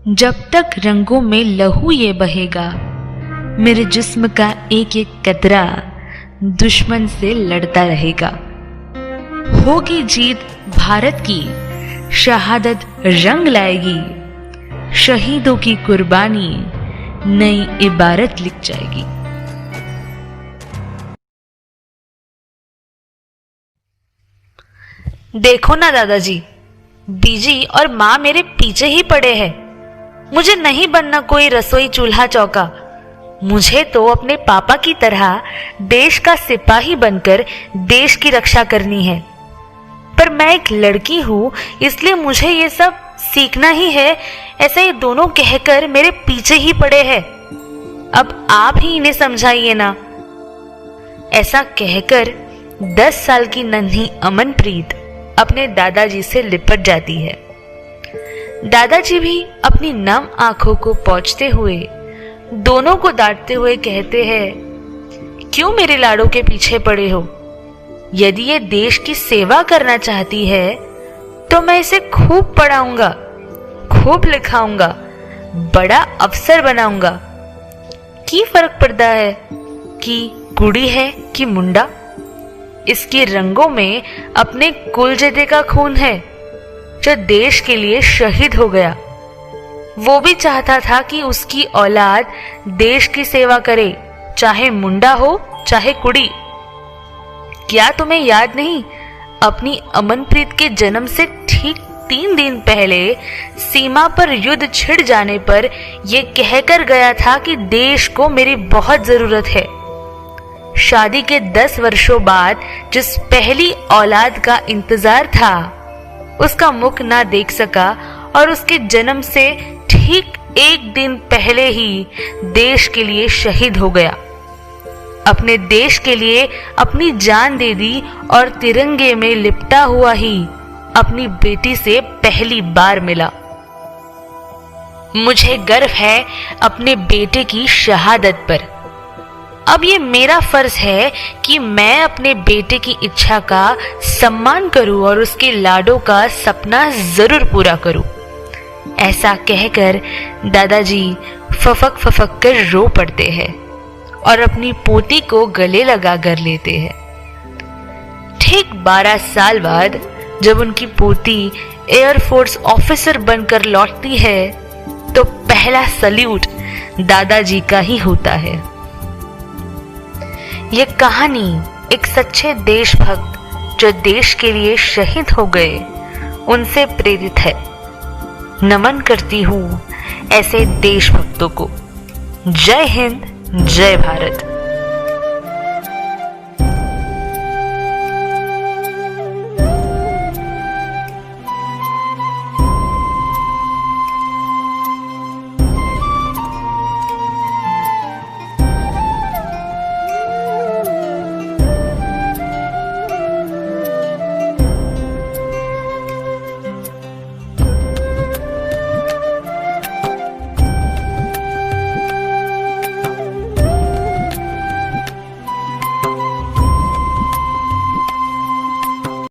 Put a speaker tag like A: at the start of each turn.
A: जब तक रंगों में लहू ये बहेगा, मेरे जिस्म का एक एक कतरा दुश्मन से लड़ता रहेगा। होगी जीत भारत की, शहादत रंग लाएगी, शहीदों की कुर्बानी नई इबारत लिख जाएगी।
B: देखो ना दादाजी, बीजी और माँ मेरे पीछे ही पड़े हैं। मुझे नहीं बनना कोई रसोई चूल्हा चौका। मुझे तो अपने पापा की तरह देश का सिपाही बनकर देश की रक्षा करनी है। पर मैं एक लड़की हूँ, इसलिए मुझे ये सब सीखना ही है, ऐसे ये दोनों कहकर मेरे पीछे ही पड़े हैं। अब आप ही इन्हें समझाइए ना। ऐसा कहकर 10 साल की नन्ही अमनप्रीत अपने दादाजी से लिपट जाती है। दादाजी भी अपनी नम आंखों को पोंछते हुए दोनों को डांटते हुए कहते हैं, क्यों मेरे लाड़ों के पीछे पड़े हो? यदि ये देश की सेवा करना चाहती है तो मैं इसे खूब पढ़ाऊंगा, खूब लिखाऊंगा, बड़ा अफसर बनाऊंगा। की फर्क पड़ता है कि कुड़ी है कि मुंडा? इसके रंगों में अपने कुलजेदे का खून है जो देश के लिए शहीद हो गया। वो भी चाहता था कि उसकी औलाद देश की सेवा करे, चाहे मुंडा हो चाहे कुड़ी। क्या तुम्हें याद नहीं, अपनी अमनप्रीत के जन्म से ठीक 3 दिन पहले सीमा पर युद्ध छिड़ जाने पर यह कहकर गया था कि देश को मेरी बहुत जरूरत है। शादी के 10 वर्षों बाद जिस पहली औलाद का इंतजार था, उसका मुख ना देख सका और उसके जन्म से ठीक 1 दिन पहले ही देश के लिए शहीद हो गया। अपने देश के लिए अपनी जान दे दी और तिरंगे में लिपटा हुआ ही अपनी बेटी से पहली बार मिला। मुझे गर्व है अपने बेटे की शहादत पर। अब ये मेरा फर्ज है कि मैं अपने बेटे की इच्छा का सम्मान करूं और उसके लाडों का सपना जरूर पूरा करूं। ऐसा कहकर दादाजी फफक फफक कर रो पड़ते हैं और अपनी पोती को गले लगा कर लेते हैं। ठीक 12 साल बाद जब उनकी पोती एयरफोर्स ऑफिसर बनकर लौटती है तो पहला सल्यूट दादाजी का ही होता है। ये कहानी एक सच्चे देशभक्त जो देश के लिए शहीद हो गए उनसे प्रेरित है। नमन करती हूँ ऐसे देशभक्तों को। जय हिंद, जय भारत।